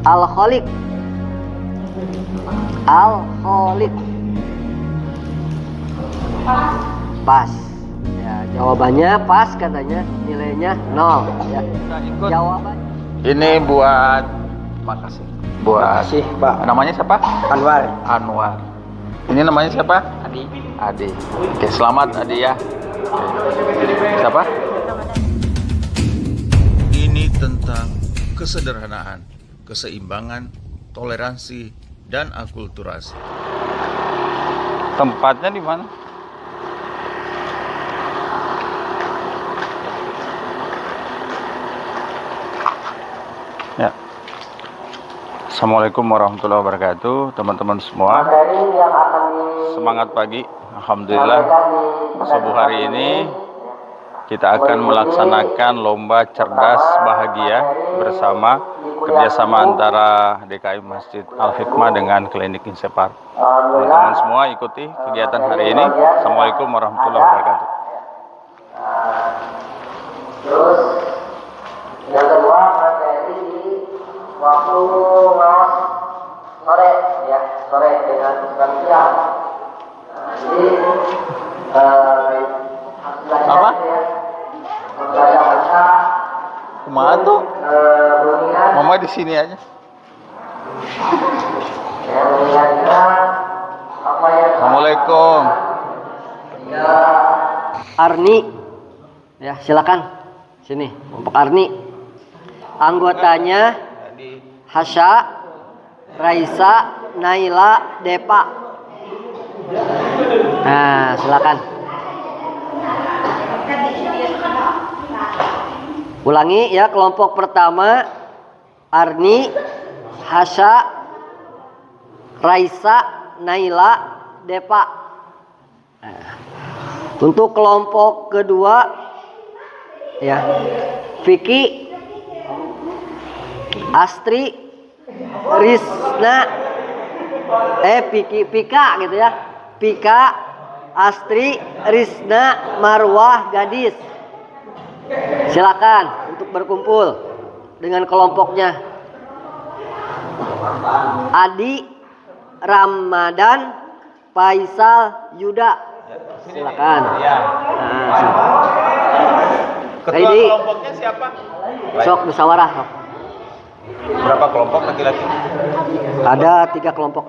Al-Khaliq. Al-Khaliq. Pas. Ya, jawabannya pas katanya, nilainya 0 ya. Jawaban. Ini buat makasih. Makasih, Pak. Namanya siapa? Anwar. Anwar. Ini namanya siapa? Adi. Adi. Oke, selamat Adi ya. Oke. Siapa? Ini tentang kesederhanaan, keseimbangan, toleransi, dan akulturasi. Tempatnya di mana? Ya. Assalamualaikum warahmatullahi wabarakatuh, teman-teman semua. Semangat pagi. Alhamdulillah, subuh hari ini kita akan melaksanakan lomba cerdas bahagia bersama kerjasama antara DKI Masjid Al-Hikmah dengan Klinik Insepar. Teman-teman semua ikuti kegiatan hari ini. Assalamualaikum warahmatullahi wabarakatuh. Terus yang kedua materi waktu ngawas sore ya, sore dengan jam siang. Jadi Apa? Kumaha tuh? Mama di sini aja. Assalamualaikum. Arni, ya silakan sini, kelompok Arni. Anggotanya Hasya, Raisa, Naila, Depa. Nah, silakan. Ulangi ya, kelompok pertama Arni, Hasya, Raisa, Naila, Depa. Nah, untuk kelompok kedua ya, Vicky, Astri, Risna, Pika gitu ya, Pika, Astri, Risna, Marwah, Gadis. Silakan untuk berkumpul dengan kelompoknya. Adi, Ramadan, Faisal, Yuda. Silakan. Nah, Ketua kelompoknya siapa? sok musyawarah. Sok. Berapa kelompok laki-laki? Ada 3 kelompok.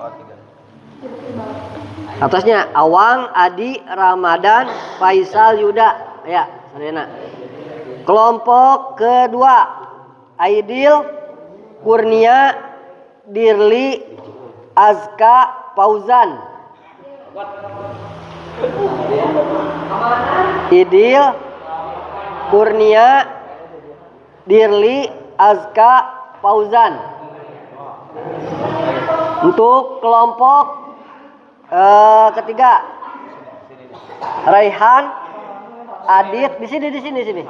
Atasnya Awang, Adi, Ramadan, Faisal, Yuda. Ya, Sarena. Kelompok kedua Aidil, Kurnia, Dirli, Azka, Fauzan. Idil, Kurnia, Dirli, Azka, Fauzan. Untuk kelompok ketiga Raihan, Adit, di sini.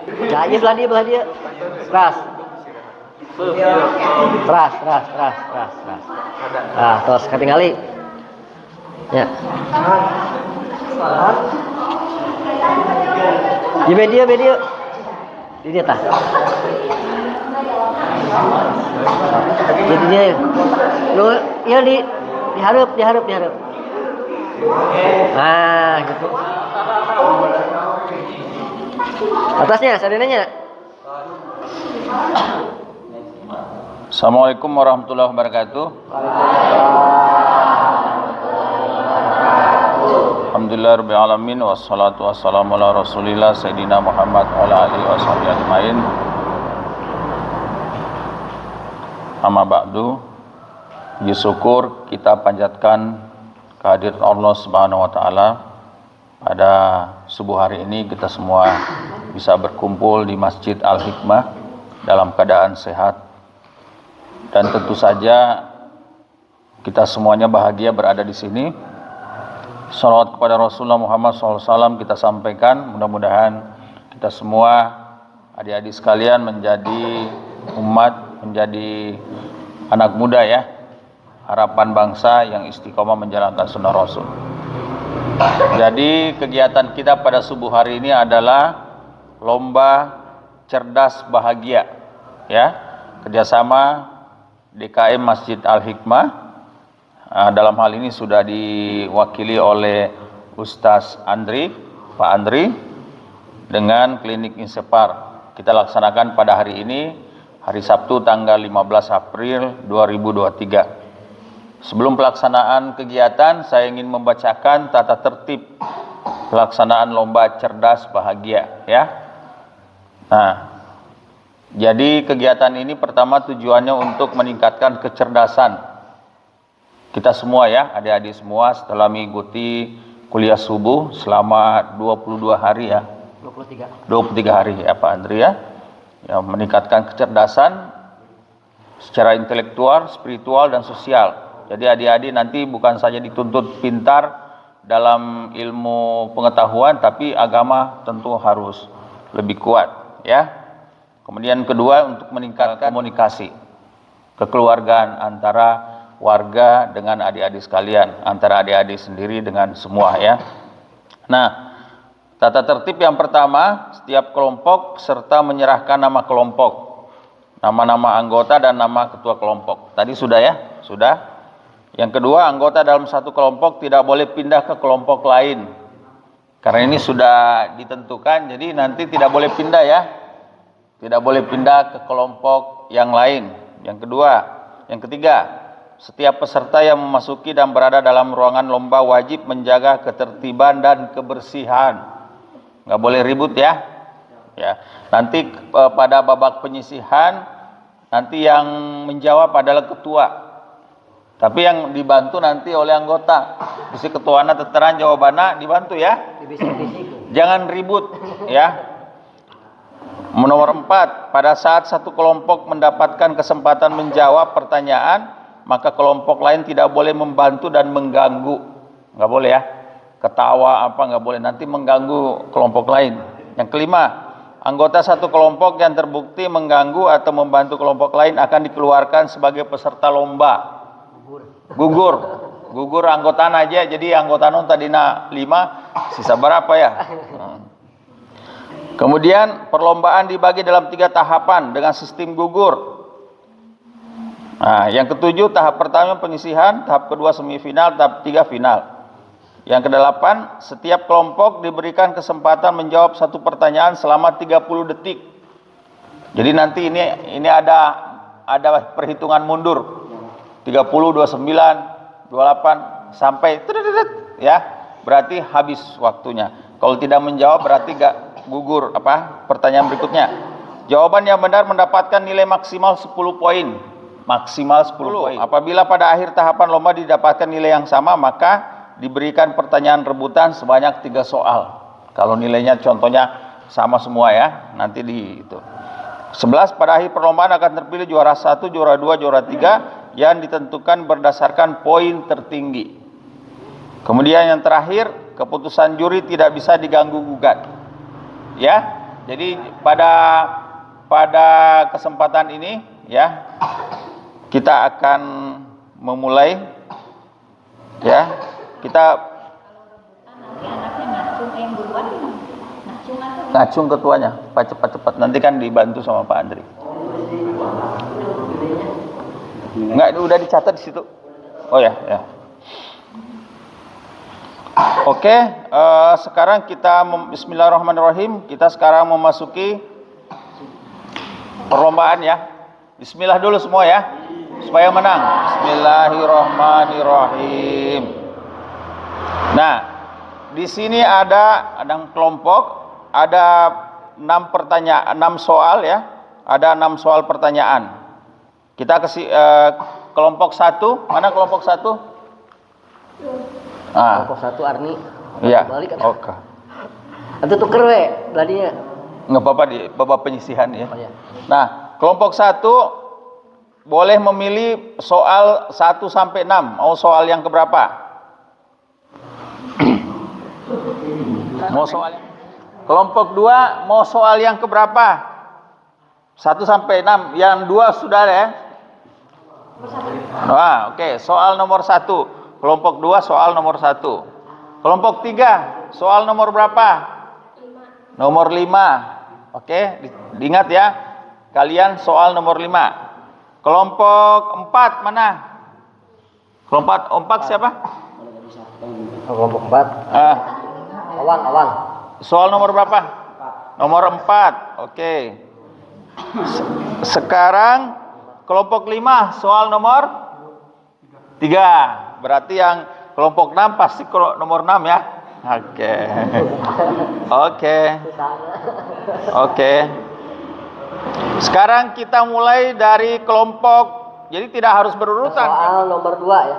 Jahit belah dia. Ras. Ah, terus ketinggali. Ya. Di video. Di dia tah. Jadi dia. Lu ya diharap. Nah, gitu. Atasnya, sadenanya. Assalamualaikum warahmatullahi wabarakatuh. Alhamdulillah rabbil alamin, wassalatu wassalamu ala Rasulillah Sayyidina Muhammad wa ala alihi washabihi ajmain. Amma ba'du. Puji syukur kita panjatkan kehadirat Allah Subhanahu wa taala. Pada subuh hari ini kita semua bisa berkumpul di Masjid Al-Hikmah dalam keadaan sehat, dan tentu saja kita semuanya bahagia berada di sini. Shalawat kepada Rasulullah Muhammad SAW kita sampaikan. Mudah-mudahan kita semua adik-adik sekalian menjadi umat, menjadi anak muda ya, harapan bangsa yang istiqomah menjalankan sunnah Rasul. Jadi kegiatan kita pada subuh hari ini adalah lomba cerdas bahagia ya, kerjasama DKM Masjid Al-Hikmah. Dalam hal ini sudah diwakili oleh Ustaz Andri, Pak Andri, dengan klinik Insepar. Kita laksanakan pada hari ini, hari Sabtu tanggal 15 April 2023. Sebelum pelaksanaan kegiatan, saya ingin membacakan tata tertib pelaksanaan lomba cerdas bahagia, ya. Nah, jadi kegiatan ini pertama tujuannya untuk meningkatkan kecerdasan kita semua, ya, adik-adik semua, setelah mengikuti kuliah subuh selama 22 hari, ya. 23 hari, ya Pak Andri, ya. Ya, meningkatkan kecerdasan secara intelektual, spiritual, dan sosial. Jadi adik-adik nanti bukan saja dituntut pintar dalam ilmu pengetahuan, tapi agama tentu harus lebih kuat, ya. Kemudian kedua, untuk meningkatkan komunikasi kekeluargaan antara warga dengan adik-adik sekalian, antara adik-adik sendiri dengan semua, ya. Nah, tata tertib yang pertama, setiap kelompok serta menyerahkan nama kelompok, nama-nama anggota dan nama ketua kelompok. Tadi sudah, ya? Sudah. Yang kedua, anggota dalam satu kelompok tidak boleh pindah ke kelompok lain. Karena ini sudah ditentukan, jadi nanti tidak boleh pindah, ya. Tidak boleh pindah ke kelompok yang lain. Yang kedua, yang ketiga, setiap peserta yang memasuki dan berada dalam ruangan lomba wajib menjaga ketertiban dan kebersihan. Nggak boleh ribut, ya. Ya. Nanti pada babak penyisihan, nanti yang menjawab adalah ketua. Tapi yang dibantu nanti oleh anggota. Bisi ketuana teteran jawabannya dibantu, ya. Jangan ribut, ya. Nomor 4, pada saat satu kelompok mendapatkan kesempatan menjawab pertanyaan, maka kelompok lain tidak boleh membantu dan mengganggu. Nggak boleh, ya. Ketawa apa nggak boleh, nanti mengganggu kelompok lain. Yang kelima, anggota satu kelompok yang terbukti mengganggu atau membantu kelompok lain akan dikeluarkan sebagai peserta lomba. Gugur anggotaan aja, jadi anggota non tadina 5, sisa berapa, ya? Kemudian perlombaan dibagi dalam 3 tahapan dengan sistem gugur. Nah, yang ketujuh, tahap pertama penyisihan, tahap kedua semifinal, tahap 3 final. Yang kedelapan, setiap kelompok diberikan kesempatan menjawab satu pertanyaan selama 30 detik. Jadi nanti ini ada perhitungan mundur. 30, 29, 28 sampai ya. Berarti habis waktunya. Kalau tidak menjawab berarti gugur pertanyaan berikutnya. Jawaban yang benar mendapatkan nilai maksimal 10 poin. Maksimal 10 poin. Apabila pada akhir tahapan lomba didapatkan nilai yang sama, maka diberikan pertanyaan rebutan sebanyak 3 soal. Kalau nilainya contohnya sama semua, ya, nanti di itu. 11, pada akhir perlombaan akan terpilih juara 1, juara 2, juara 3 yang ditentukan berdasarkan poin tertinggi. Kemudian yang terakhir, keputusan juri tidak bisa diganggu gugat. Ya. Jadi pada kesempatan ini, ya, kita akan memulai, ya. Kita ngacung ketuanya, cepat-cepat. Nanti kan dibantu sama Pak Andri. Enggak, udah dicatat di situ. Oh ya, ya. Oke, sekarang kita Bismillahirrahmanirrahim. Kita sekarang memasuki perlombaan, ya. Bismillah dulu semua, ya, supaya menang. Bismillahirrahmanirrahim. Nah, di sini ada kelompok, ada 6 soal, ya. Ada 6 soal pertanyaan. Kita kasih kelompok 1, mana kelompok 1? Kelompok 1 Arni. Iya. Oke. Nanti tuker we beladinya. Enggak apa-apa di babak penyisihan, ya. Oh, ya. Nah, kelompok 1 boleh memilih soal 1 sampai 6. Mau soal yang keberapa? Mau soal kelompok 2 mau soal yang keberapa? 1 sampai 6. Yang 2 sudah, ya. Nah, oke. Soal nomor 1. Kelompok 2 soal nomor 1. Kelompok 3 soal nomor berapa? 5. Nomor 5. Oke, diingat, ya. Kalian soal nomor 5. Kelompok 4 mana? Kelompok 4 siapa? Kelompok 4. Ah, Awang. soal nomor berapa? Nomor 4. Oke. Sekarang kelompok 5 soal nomor 3. Berarti yang kelompok 6 pasti nomor 6 ya. Oke. Sekarang kita mulai dari kelompok, jadi tidak harus berurutan. Soal nomor 2 ya.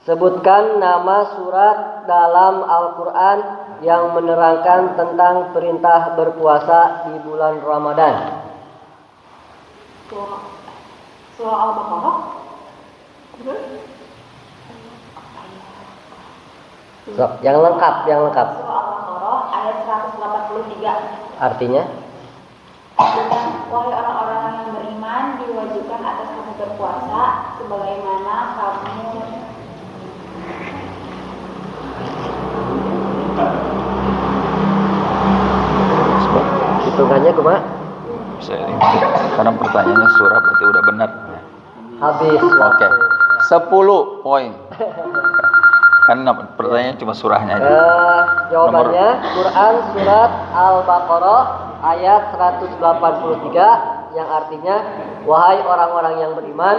Sebutkan nama surat dalam Al-Quran yang menerangkan tentang perintah berpuasa di bulan Ramadan. Surah Al-Baqarah. So, yang lengkap. Surah Al-Baqarah ayat 183. Artinya? Dan wahai orang-orang yang beriman, diwajibkan atas kamu berpuasa sebagaimana kamu Hitungannya kumaha? Karena pertanyaannya surah berarti udah benar. Habis. Oke. 10 poin. Kan pertanyaannya cuma surahnya aja. Jawabannya Quran surat Al-Baqarah ayat 183 yang artinya wahai orang-orang yang beriman,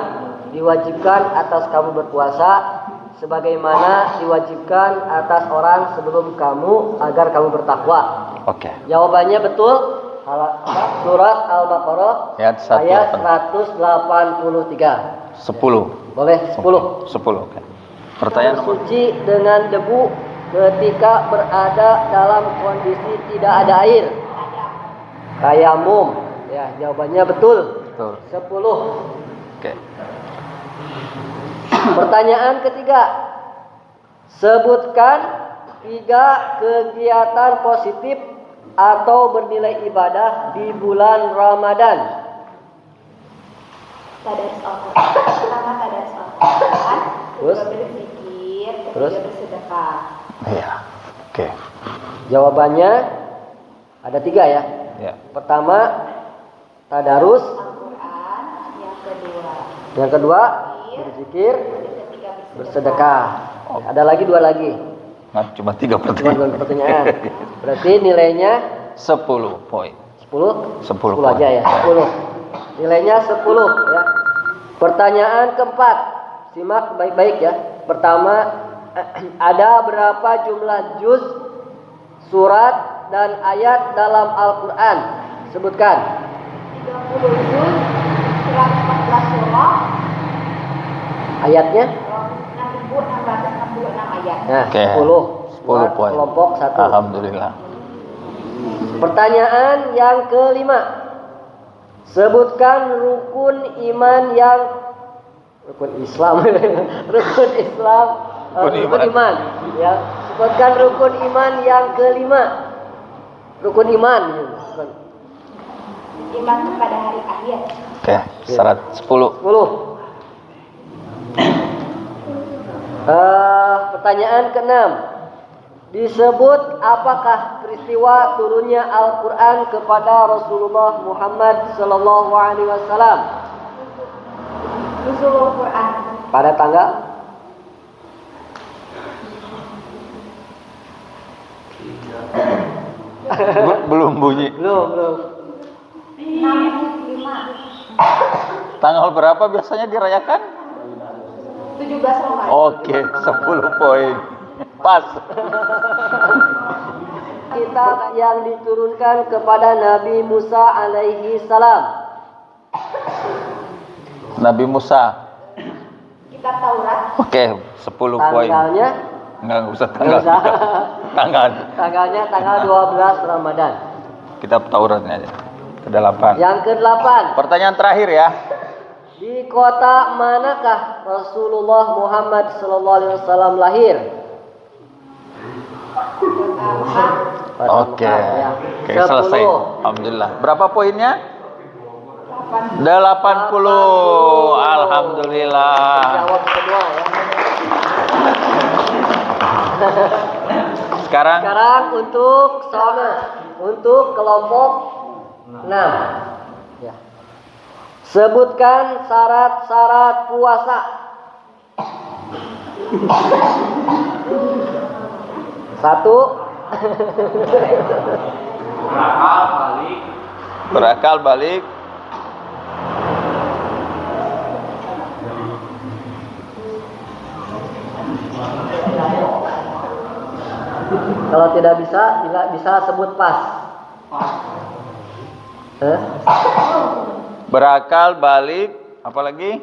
diwajibkan atas kamu berpuasa sebagaimana diwajibkan atas orang sebelum kamu agar kamu bertakwa. Oke. Jawabannya betul. Surat Al-Baqarah ayat 183. 10. Boleh 10. 10. Oke. Pertanyaan nomor Bersuci dengan debu ketika berada dalam kondisi tidak ada air. Tayamum. Ya, jawabannya betul. Betul. 10. Oke. Pertanyaan ketiga. Sebutkan 3 kegiatan positif atau bernilai ibadah di bulan Ramadan. tadarus Al-Quran. Pertama tadarus Al-Quran, Terus? kedua berzikir, Terus? ketiga bersedekah. Iya. Oke. Jawabannya ada 3 ya. Ya. Pertama tadarus, Al-Quran, yang kedua berzikir, yang ketiga bersedekah. Ada lagi 2 lagi. Nah, cuma 3 Cuma pertanyaan. 2 pertanyaan. Berarti nilainya 10 poin. 10? 10 10 aja ya, 10. Nilainya 10 ya. Pertanyaan keempat. Simak baik-baik ya. Pertama, ada berapa jumlah juz, surat dan ayat dalam Al-Qur'an? Sebutkan. 30 juz, 114 surah, Ayatnya? 6.666 ayat. Nah, Oke. 10. 10 poin. Kelompok 1. Alhamdulillah. Pertanyaan yang kelima. Sebutkan rukun iman yang rukun Islam. Rukun Islam. Rukun iman. Ya. Sebutkan rukun iman yang kelima. Rukun iman. Iman kepada hari akhir. Oke, syarat 10. 10. Pertanyaan ke-6. Disebut apakah peristiwa turunnya Al-Quran kepada Rasulullah Muhammad sallallahu alaihi wasallam? Nuzulul Quran. Pada tanggal Belum bunyi. belum. 6.5. Tanggal berapa biasanya dirayakan? 17 Ramadan. Oke, 10 poin. Pas. kitab yang diturunkan kepada Nabi Musa alaihi salam. Nabi Musa. Kitab Taurat. Oke, 10 poin. Tanggalnya Enggak usah tanggal. Nggak usah. Tanggal. tanggalnya tanggal 12 Ramadan. Kitab Tauratnya aja. Ke-8. Yang ke-8. Pertanyaan terakhir ya. Di kota manakah Rasulullah Muhammad sallallahu alaihi wasallam lahir? Kota Oke. Mekah, ya. Oke, 10. selesai. Alhamdulillah. Berapa poinnya? 80. Alhamdulillah. Jawab semua ya. Sekarang Untuk kelompok 6. Ya. Sebutkan syarat-syarat puasa. Satu. Berakal balik. Kalau tidak bisa sebut pas. Berakal balik. Apa lagi?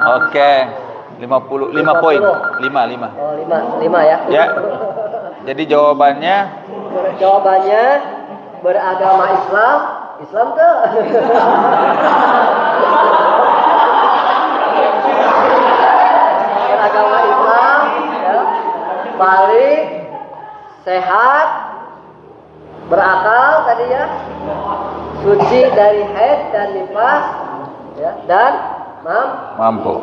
Oke. 55 poin. 5. Oh, 5 ya. Ya. Jadi jawabannya beragama Islam tuh. Beragama Islam, ya. Balik, sehat, berakal tadi ya, suci dari haid dan nifas, ya, dan mampu.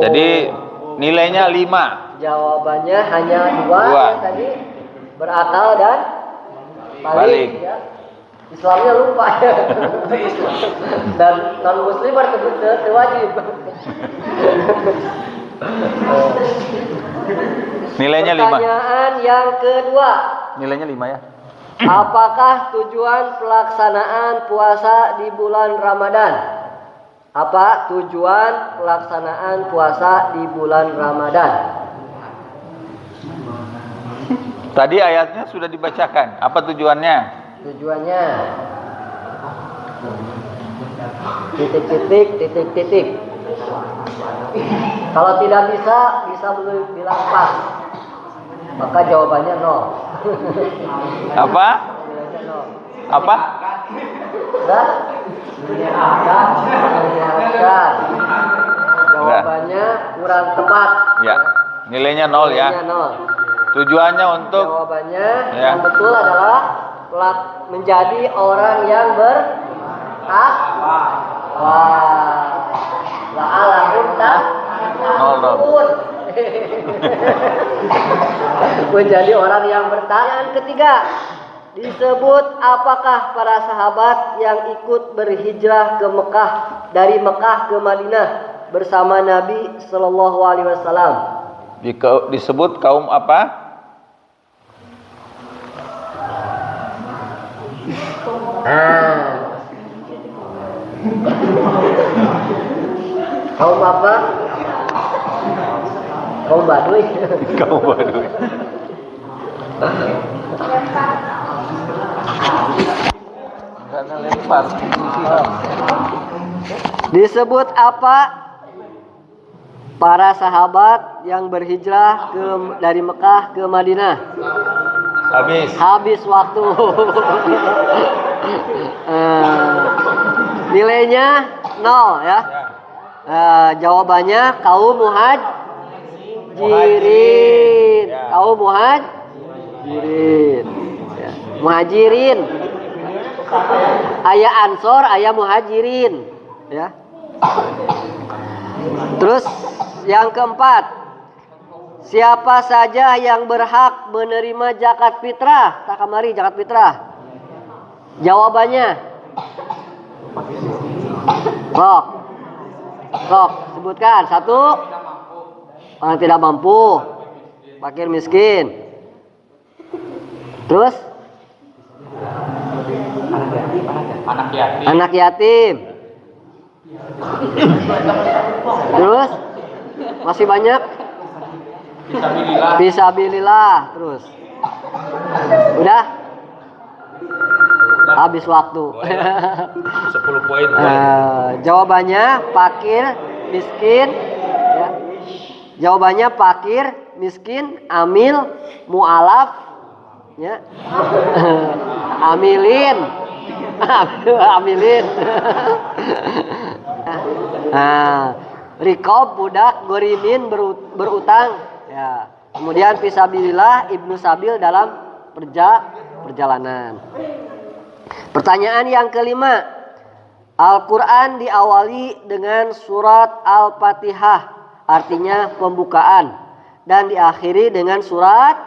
Jadi nilainya 5. Jawabannya hanya 2 ya, tadi berakal dan balik. Ya. Islamnya lupa ya. Dan non muslim itu wajib. Nilainya 5. Pertanyaan yang kedua. Nilainya 5 ya. Apakah tujuan pelaksanaan puasa di bulan Ramadan? Apa tujuan pelaksanaan puasa di bulan Ramadan? Tadi ayatnya sudah dibacakan. Apa tujuannya? Tujuannya titik. Kalau tidak bisa bilang pas. Maka jawabannya 0. Apa? Nilainya 0. Apa? Sudah? Menyehatkan. Jawabannya kurang tepat. Ya. Nilainya 0 ya. Nilainya 0. Tujuannya untuk Jawabannya ya. yang betul adalah menjadi orang yang bertakwa. La'allahum tattaqun. Menjadi orang yang bertakwa. Ketiga, disebut apakah para sahabat yang ikut berhijrah ke Mekah dari Mekah ke Madinah bersama Nabi Sallallahu Alaihi Wasallam? Disebut kaum apa? Kaum apa? Kaum Baduy. Kaum Baduy. Karena lempar. Disebut apa? Para sahabat yang berhijrah dari Mekah ke Madinah. Habis waktu. Nilainya 0 ya. Jawabannya kaum muhajirin. Kaum muhajirin. Ya. Muhajirin. Aya ansor, aya muhajirin. Ya. Terus yang keempat, siapa saja yang berhak menerima zakat fitrah? Tak kamari zakat fitrah. Jawabannya, Sok, sebutkan. 1, orang tidak mampu, fakir miskin. Terus, anak yatim. Terus, masih banyak. Fisabilillah. Terus, udah. Habis waktu. 10 poin. Jawabannya fakir, miskin. Ya. Jawabannya fakir, miskin, amil, mu'alaf, ya. Amilin. Rikob, budak, gorimin, berutang. Ya. Kemudian fisabilillah, ibnu sabil dalam perjalanan. Pertanyaan yang kelima, Al-Quran diawali dengan surat Al-Fatihah, artinya pembukaan, dan diakhiri dengan surat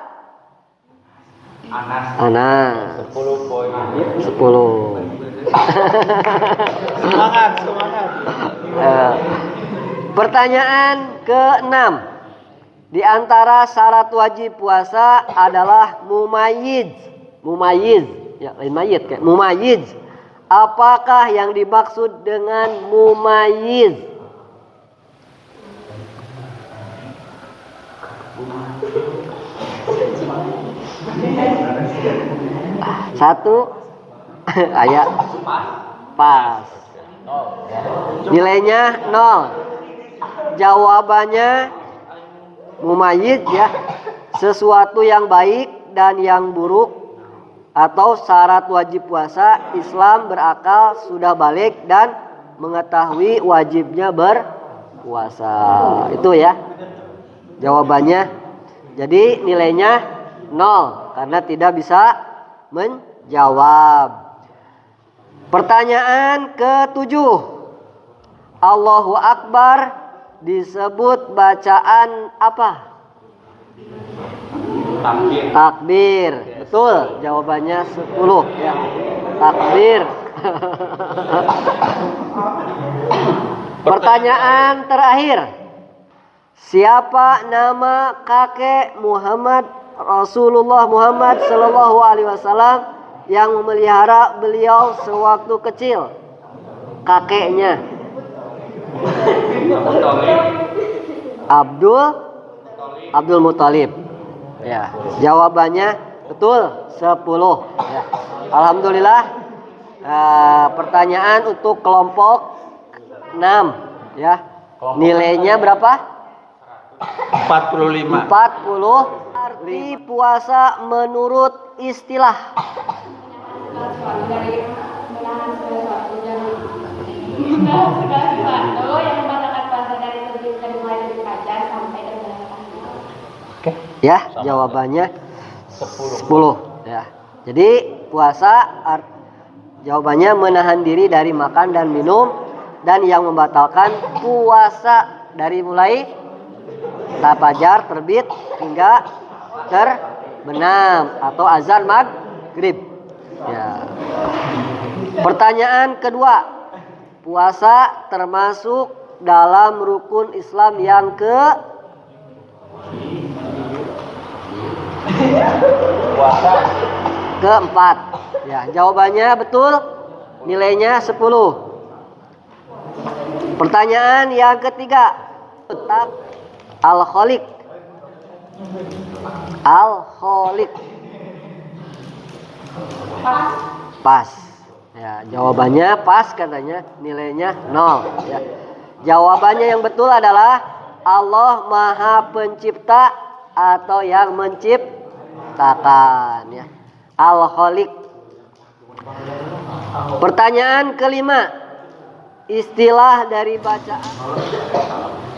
Anas. 10 poin. 10. Semangat. Pertanyaan ke-6. Di antara syarat wajib puasa adalah mumayyiz. Mumayyiz, ya lain mayit kayak mumayyiz. Apakah yang dimaksud dengan mumayyiz? Satu ayat pas. Nilainya 0. Jawabannya mumayyiz ya, sesuatu yang baik dan yang buruk, atau syarat wajib puasa. Islam berakal, sudah balik dan mengetahui wajibnya berpuasa. Itu ya jawabannya. Jadi nilainya 0 karena tidak bisa menjawab. Pertanyaan ke-7. Allahu Akbar disebut bacaan apa? Takbir. Betul, jawabannya 10 ya. Takbir. Pertanyaan terakhir. Siapa nama kakek Muhammad Rasulullah Muhammad Sallallahu Alaihi Wasallam yang memelihara beliau sewaktu kecil? Kakeknya Abdul Muthalib. Ya, jawabannya betul 10. Ya. Alhamdulillah. Pertanyaan untuk kelompok 6 ya. Nilainya berapa? 45. 40. Arti puasa menurut istilah. Menahan segala sesuatu yang membatalkan puasa dari mulai terbit fajar sampai terbenam matahari. Ya, jawabannya 10 ya. Jadi puasa jawabannya menahan diri dari makan dan minum, dan yang membatalkan puasa dari mulai fajar terbit hingga terbenam atau azan maghrib. Ya. Pertanyaan kedua. Puasa termasuk dalam rukun Islam yang keempat. Ya, jawabannya betul. Nilainya 10. Pertanyaan yang ketiga. Al-Khaliq. Pas. Ya, jawabannya pas katanya, nilainya 0 ya. Jawabannya yang betul adalah Allah Maha Pencipta atau yang menciptakan ya. Al-Khaliq. Pertanyaan kelima. Istilah dari bacaan.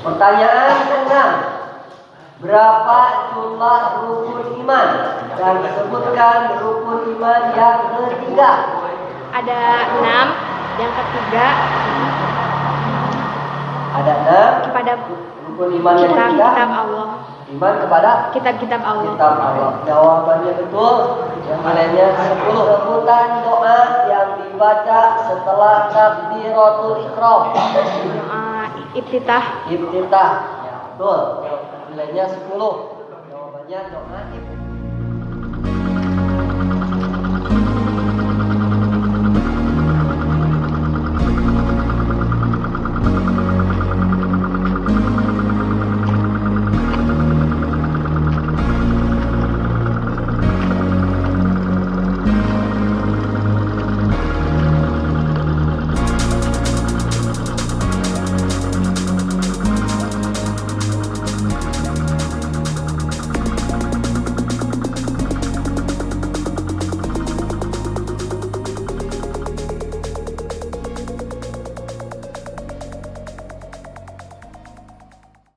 Pertanyaan ke-6. Berapa jumlah rukun iman? Dan sebutkan rukun iman yang ketiga. Ada 6. Yang ketiga Ada 6. kepada Rukun iman yang ketiga. kitab Allah. Iman kepada Kitab-kitab Allah. kitab Allah. Jawabannya betul. Yang nilainya 10. Sebutan doa yang dibaca setelah takbiratul ihram. Doa iftitah. Iftitah. Ya, betul. Nilainya 10. Jawabannya doa iftitah.